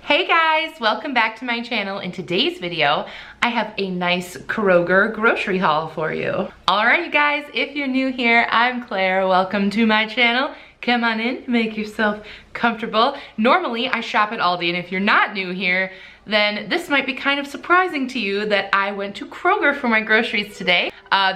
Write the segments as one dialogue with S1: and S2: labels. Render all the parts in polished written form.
S1: Hey guys, welcome back to my channel. In today's video, I have a nice Kroger grocery haul for you. Alright you guys, if you're new here, I'm Claire. Welcome to my channel. Come on in, make yourself comfortable. Normally, I shop at Aldi, and if you're not new here, then this might be kind of surprising to you that I went to Kroger for my groceries today.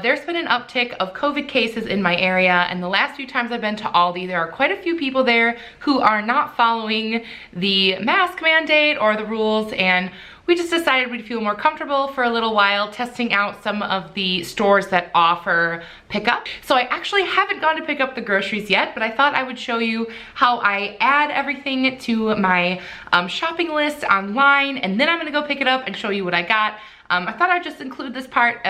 S1: There's been an uptick of COVID cases in my area, and the last few times I've been to Aldi, there are quite a few people there who are not following the mask mandate or the rules, and we just decided we'd feel more comfortable for a little while testing out some of the stores that offer pickup. So I actually haven't gone to pick up the groceries yet, but I thought I would show you how I add everything to my shopping list online, and then I'm gonna go pick it up and show you what I got. I thought I'd just include this part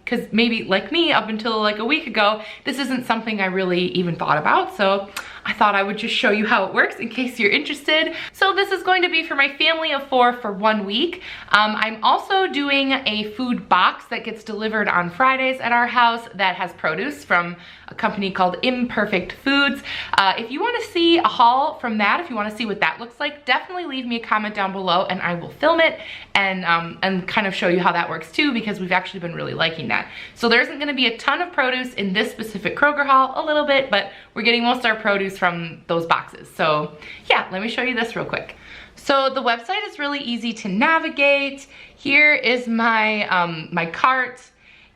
S1: because maybe like me, up until like a week ago, this isn't something I really even thought about. So I thought I would just show you how it works in case you're interested. So this is going to be for my family of 4 for 1 week. I'm also doing a food box that gets delivered on Fridays at our house that has produce from a company called Imperfect Foods. If you want to see a haul from that, if you want to see what that looks like, definitely leave me a comment down below and I will film it and kind of show you how that works too, because we've actually been really liking that. So there isn't going to be a ton of produce in this specific Kroger haul, a little bit, but we're getting most of our produce from those boxes. So yeah, let me show you this real quick. So the website is really easy to navigate. Here is my my cart,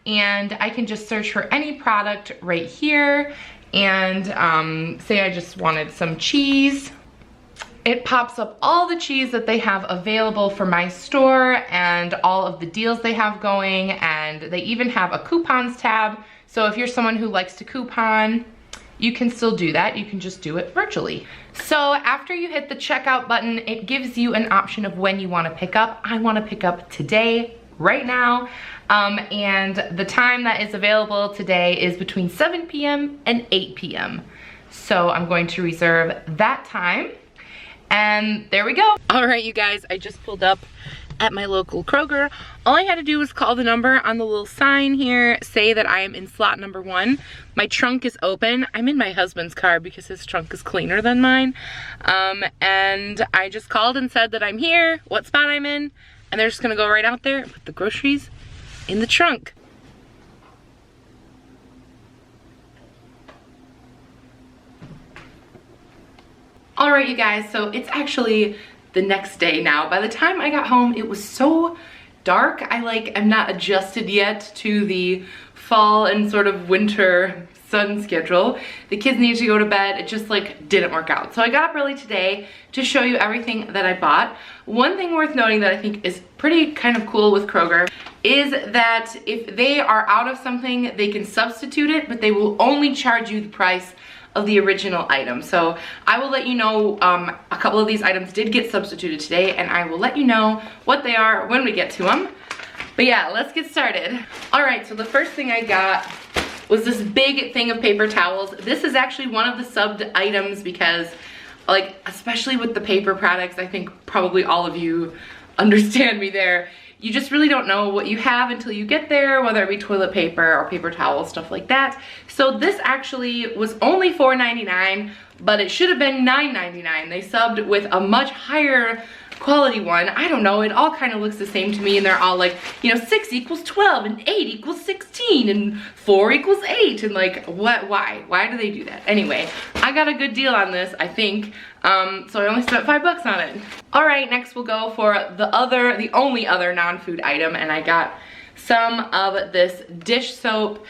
S1: and I can just search for any product right here, and say I just wanted some cheese. It pops up all the cheese that they have available for my store and all of the deals they have going, and they even have a coupons tab. So if you're someone who likes to coupon, you can still do that. You can just do it virtually. So after you hit the checkout button, it gives you an option of when you want to pick up. I want to pick up today, right now, and the time that is available today is between 7 p.m. and 8 p.m. So I'm going to reserve that time. And there we go. All right, you guys, I just pulled up at my local Kroger. All I had to do was call the number on the little sign here, say that I am in slot number 1. My trunk is open. I'm in my husband's car because his trunk is cleaner than mine. And I just called and said that I'm here, what spot I'm in, and they're just gonna go right out there and put the groceries in the trunk. All right, you guys, so it's actually the next day now. By the time I got home, it was so dark. I'm not adjusted yet to the fall and sort of winter sun schedule. The kids needed to go to bed. It just like didn't work out. So I got up early today to show you everything that I bought. One thing worth noting that I think is pretty kind of cool with Kroger is that if they are out of something, they can substitute it, but they will only charge you the price of the original item. So I will let you know, a couple of these items did get substituted today, and I will let you know what they are when we get to them. But yeah, let's get started. All right, so the first thing I got was this big thing of paper towels. This is actually one of the subbed items because, like, especially with the paper products, I think probably all of you understand me there. You just really don't know what you have until you get there, whether it be toilet paper or paper towels, stuff like that. So this actually was only $4.99, but it should have been $9.99. They subbed with a much higher quality one. I don't know, it all kind of looks the same to me, and they're all like, you know, 6 equals 12 and 8 equals 16 and 4 equals 8, and like, what, why do they do that? Anyway, I got a good deal on this, I think, so I only spent $5 on it. All right, next we'll go for the only other non-food item, and I got some of this dish soap.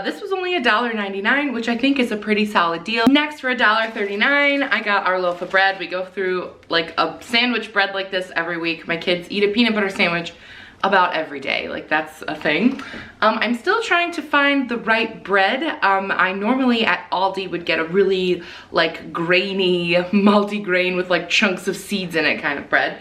S1: This was only $1.99, which I think is a pretty solid deal. Next, for $1.39, I got our loaf of bread. We go through like a sandwich bread like this every week. My kids eat a peanut butter sandwich about every day, like that's a thing. I'm still trying to find the right bread. I normally at Aldi would get a really like grainy, multi-grain with like chunks of seeds in it kind of bread.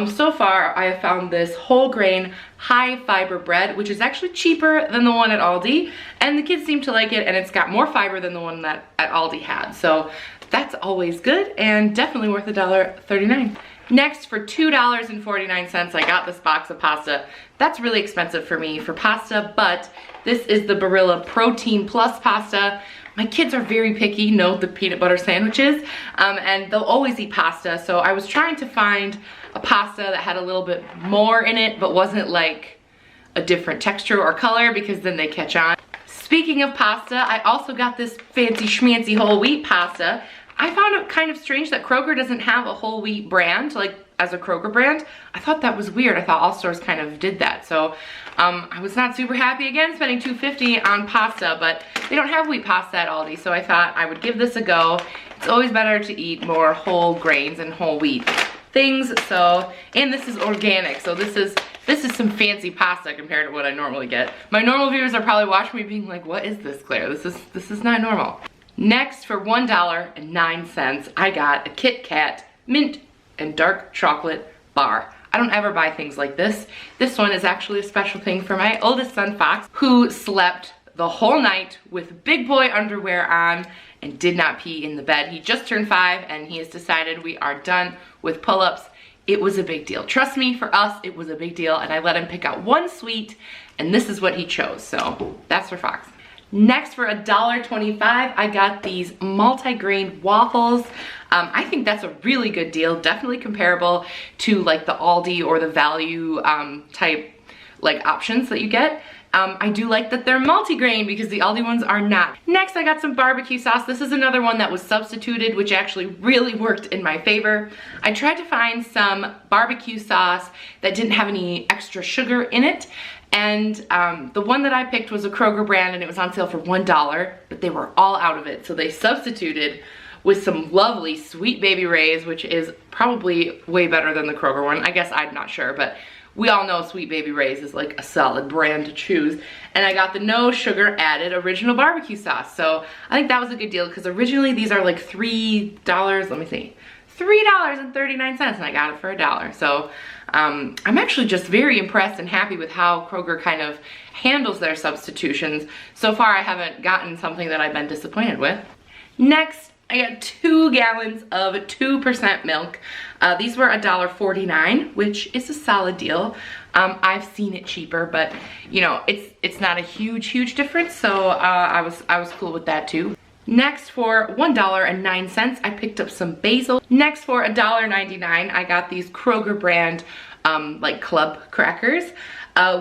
S1: So far I have found this whole grain, high fiber bread, which is actually cheaper than the one at Aldi, and the kids seem to like it, and it's got more fiber than the one that at Aldi had. So that's always good and definitely worth $1.39. Next, for $2.49, I got this box of pasta. That's really expensive for me for pasta, but this is the Barilla Protein Plus pasta, My kids are very picky, know the peanut butter sandwiches, and they'll always eat pasta. So I was trying to find a pasta that had a little bit more in it, but wasn't like a different texture or color, because then they catch on. Speaking of pasta, I also got this fancy schmancy whole wheat pasta. I found it kind of strange that Kroger doesn't have a whole wheat brand, like as a Kroger brand. I thought that was weird. I thought all stores kind of did that. So I was not super happy again spending $2.50 on pasta, but they don't have wheat pasta at Aldi, so I thought I would give this a go. It's always better to eat more whole grains and whole wheat things. So, and this is organic, so this is some fancy pasta compared to what I normally get. My normal viewers are probably watching me being like, what is this, Claire? This is not normal. Next, for $1.09, I got a Kit Kat mint and dark chocolate bar. I don't ever buy things like this. This one is actually a special thing for my oldest son, Fox, who slept the whole night with big boy underwear on and did not pee in the bed. He just turned 5 and he has decided we are done with pull-ups. It was a big deal. Trust me, for us, it was a big deal, and I let him pick out one sweet, and this is what he chose, so that's for Fox. Next, for $1.25, I got these multi-grain waffles. I think that's a really good deal, definitely comparable to like the Aldi or the value type like options that you get. I do like that they're multi-grain because the Aldi ones are not. Next, I got some barbecue sauce. This is another one that was substituted, which actually really worked in my favor. I tried to find some barbecue sauce that didn't have any extra sugar in it. And the one that I picked was a Kroger brand, and it was on sale for $1, but they were all out of it. So they substituted with some lovely Sweet Baby Ray's, which is probably way better than the Kroger one. I guess I'm not sure, but we all know Sweet Baby Ray's is like a solid brand to choose. And I got the no sugar added original barbecue sauce. So I think that was a good deal, because originally these are like $3, let me see, $3.39, and I got it for $1. So I'm actually just very impressed and happy with how Kroger kind of handles their substitutions. So far I haven't gotten something that I've been disappointed with. Next, I got 2 gallons of 2% milk. These were $1.49, which is a solid deal. I've seen it cheaper, but you know, it's not a huge difference, so I was cool with that too. Next, for $1.09, I picked up some basil. Next, for $1.99, I got these Kroger brand like club crackers.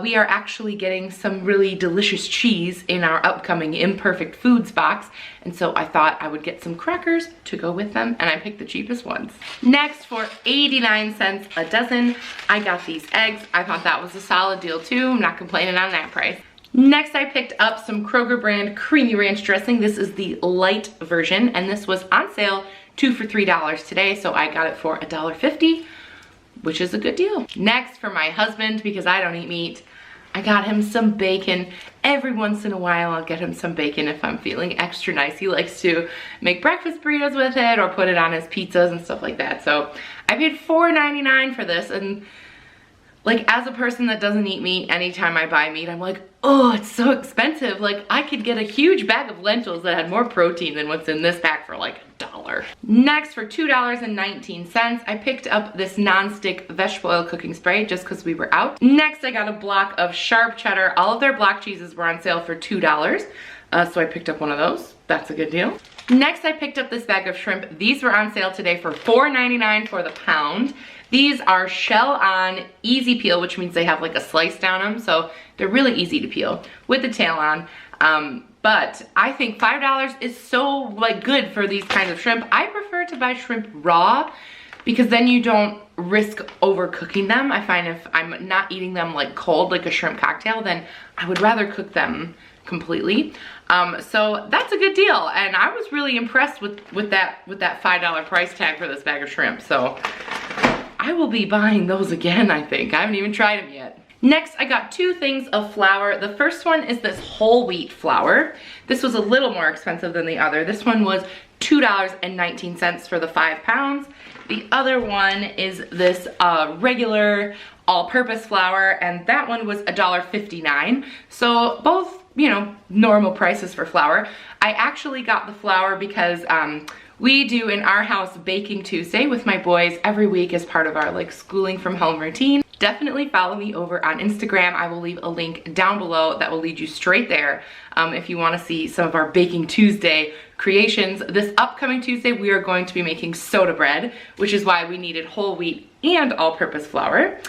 S1: We are actually getting some really delicious cheese in our upcoming Imperfect Foods box, and so I thought I would get some crackers to go with them, and I picked the cheapest ones. Next, for 89 cents a dozen, I got these eggs. I thought that was a solid deal too. I'm not complaining on that price. Next, I picked up some Kroger brand creamy ranch dressing. This is the light version, and this was on sale 2 for $3 today, so I got it for $1.50, which is a good deal. Next, for my husband, because I don't eat meat, I got him some bacon. Every once in a while, I'll get him some bacon if I'm feeling extra nice. He likes to make breakfast burritos with it or put it on his pizzas and stuff like that. So I paid $4.99 for this, and like, as a person that doesn't eat meat, anytime I buy meat, I'm like, oh, it's so expensive. Like, I could get a huge bag of lentils that had more protein than what's in this pack for like $1. Next, for $2.19, I picked up this non-stick vegetable oil cooking spray just because we were out. Next, I got a block of sharp cheddar. All of their block cheeses were on sale for $2. So I picked up one of those. That's a good deal. Next, I picked up this bag of shrimp. These were on sale today for $4.99 for the pound. These are shell on, easy peel, which means they have like a slice down them, so they're really easy to peel with the tail on. But I think $5 is so like good for these kinds of shrimp. I prefer to buy shrimp raw because then you don't risk overcooking them. I find if I'm not eating them like cold, like a shrimp cocktail, then I would rather cook them completely. So that's a good deal, and I was really impressed with that $5 price tag for this bag of shrimp. So I will be buying those again, I think. I haven't even tried them yet. Next, I got 2 things of flour. The first one is this whole wheat flour. This was a little more expensive than the other. This one was $2.19 for the 5 pounds. The other one is this regular all-purpose flour, and that one was $1.59. So both, you know, normal prices for flour. I actually got the flour because We do in our house Baking Tuesday with my boys every week as part of our like schooling from home routine. Definitely follow me over on Instagram. I will leave a link down below that will lead you straight there if you want to see some of our Baking Tuesday creations. This upcoming Tuesday, we are going to be making soda bread, which is why we needed whole wheat and all-purpose flour.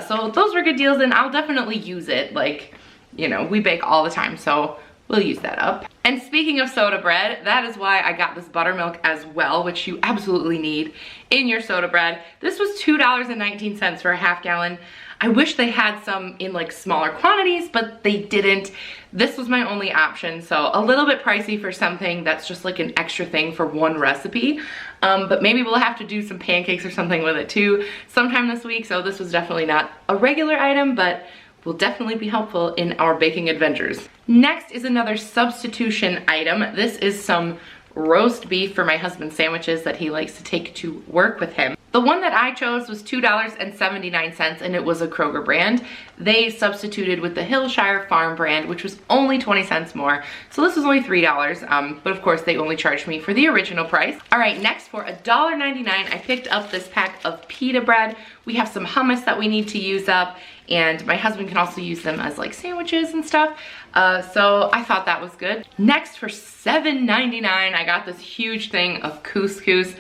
S1: So those were good deals, and I'll definitely use it. Like, you know, we bake all the time, so we'll use that up. And speaking of soda bread, that is why I got this buttermilk as well, which you absolutely need in your soda bread. This was $2.19 for a half gallon. I wish they had some in like smaller quantities, but they didn't. This was my only option, so a little bit pricey for something that's just like an extra thing for one recipe. But maybe we'll have to do some pancakes or something with it too sometime this week, so this was definitely not a regular item, but will definitely be helpful in our baking adventures. Next is another substitution item. This is some roast beef for my husband's sandwiches that he likes to take to work with him. The one that I chose was $2.79, and it was a Kroger brand. They substituted with the Hillshire Farm brand, which was only 20 cents more. So this was only $3, but of course they only charged me for the original price. All right, next for $1.99, I picked up this pack of pita bread. We have some hummus that we need to use up, and my husband can also use them as like sandwiches and stuff. So I thought that was good. Next for $7.99, I got this huge thing of couscous.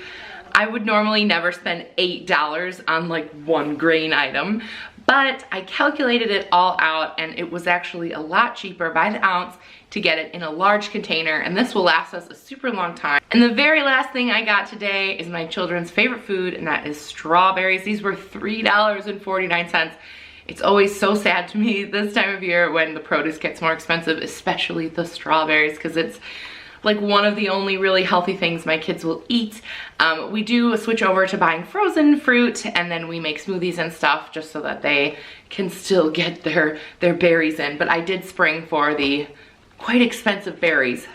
S1: I would normally never spend $8 on like one grain item, but I calculated it all out and it was actually a lot cheaper by the ounce to get it in a large container, and this will last us a super long time. And the very last thing I got today is my children's favorite food, and that is strawberries. These were $3.49. It's always so sad to me this time of year when the produce gets more expensive, especially the strawberries, because it's like one of the only really healthy things my kids will eat. We do switch over to buying frozen fruit, and then we make smoothies and stuff just so that they can still get their berries in. But I did spring for the quite expensive berries,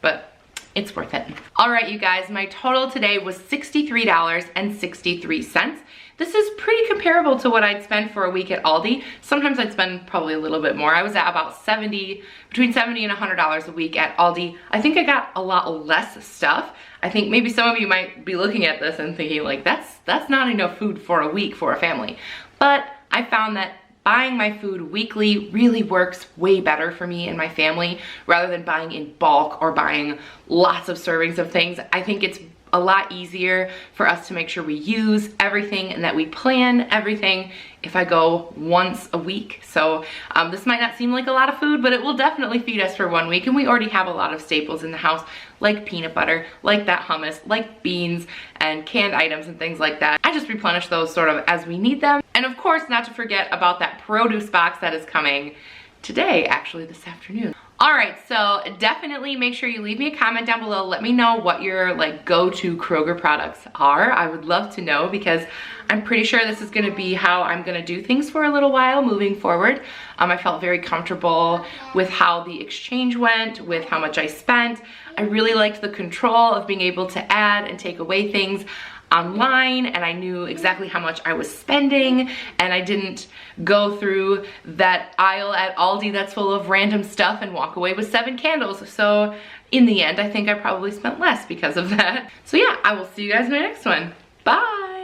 S1: but it's worth it. All right, you guys, my total today was $63.63. This is pretty comparable to what I'd spend for a week at Aldi. Sometimes I'd spend probably a little bit more. I was at about between $70 and $100 a week at Aldi. I think I got a lot less stuff. I think maybe some of you might be looking at this and thinking like, that's not enough food for a week for a family. But I found that buying my food weekly really works way better for me and my family rather than buying in bulk or buying lots of servings of things. I think it's a lot easier for us to make sure we use everything and that we plan everything if I go once a week. So this might not seem like a lot of food, but it will definitely feed us for 1 week, and we already have a lot of staples in the house like peanut butter, like that hummus, like beans and canned items and things like that. I just replenish those sort of as we need them. And of course, not to forget about that produce box that is coming today, actually this afternoon. All right, so definitely make sure you leave me a comment down below. Let me know what your like go-to Kroger products are. I would love to know, because I'm pretty sure this is gonna be how I'm gonna do things for a little while moving forward. I felt very comfortable with how the exchange went, with how much I spent. I really liked the control of being able to add and take away things online, and I knew exactly how much I was spending, and I didn't go through that aisle at Aldi that's full of random stuff and walk away with 7 candles. So in the end, I think I probably spent less because of that. So yeah, I will see you guys in my next one. Bye!